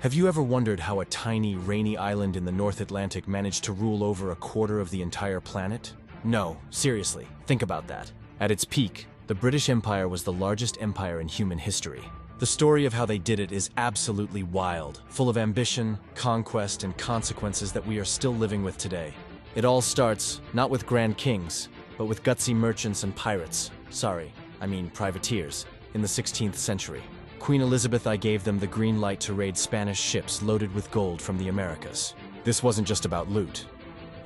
Have you ever wondered how a tiny, rainy island in the North Atlantic managed to rule over a quarter of the entire planet? No, seriously, think about that. At its peak, the British Empire was the largest empire in human history. The story of how they did it is absolutely wild, full of ambition, conquest, and consequences that we are still living with today. It all starts, not with grand kings, but with gutsy merchants and pirates. Privateers, in the 16th century. Queen Elizabeth I gave them the green light to raid Spanish ships loaded with gold from the Americas. This wasn't just about loot.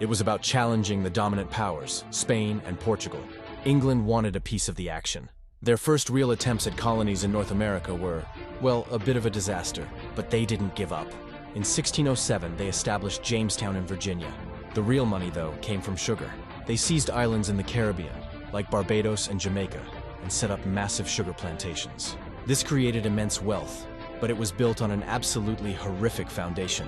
It was about challenging the dominant powers, Spain and Portugal. England wanted a piece of the action. Their first real attempts at colonies in North America were, well, a bit of a disaster, but they didn't give up. In 1607, they established Jamestown in Virginia. The real money, though, came from sugar. They seized islands in the Caribbean, like Barbados and Jamaica, and set up massive sugar plantations. This created immense wealth, but it was built on an absolutely horrific foundation: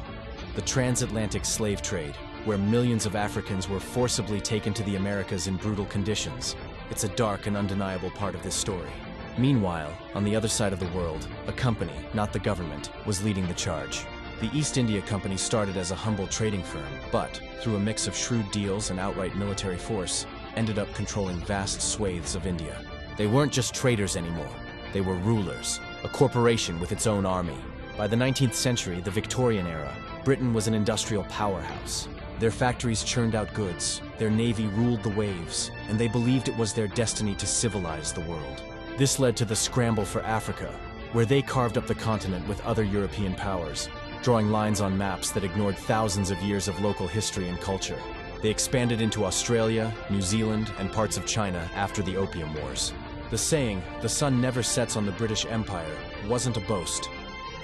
the transatlantic slave trade, where millions of Africans were forcibly taken to the Americas in brutal conditions. It's a dark and undeniable part of this story. Meanwhile, on the other side of the world, a company, not the government, was leading the charge. The East India Company started as a humble trading firm, but, through a mix of shrewd deals and outright military force, ended up controlling vast swathes of India. They weren't just traders anymore. They were rulers, a corporation with its own army. By the 19th century, the Victorian era, Britain was an industrial powerhouse. Their factories churned out goods, their navy ruled the waves, and they believed it was their destiny to civilize the world. This led to the scramble for Africa, where they carved up the continent with other European powers, drawing lines on maps that ignored thousands of years of local history and culture. They expanded into Australia, New Zealand, and parts of China after the Opium Wars. The saying, "the sun never sets on the British Empire," wasn't a boast.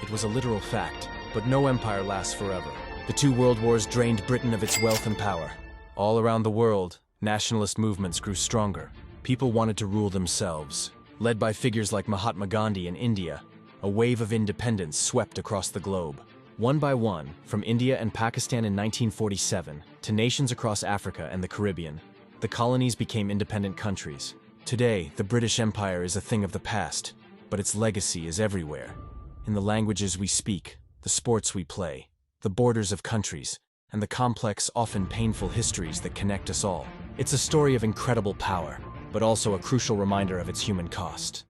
It was a literal fact, but no empire lasts forever. The two world wars drained Britain of its wealth and power. All around the world, nationalist movements grew stronger. People wanted to rule themselves. Led by figures like Mahatma Gandhi in India, a wave of independence swept across the globe. One by one, from India and Pakistan in 1947 to nations across Africa and the Caribbean, the colonies became independent countries. Today, the British Empire is a thing of the past, but its legacy is everywhere. In the languages we speak, the sports we play, the borders of countries, and the complex, often painful histories that connect us all. It's a story of incredible power, but also a crucial reminder of its human cost.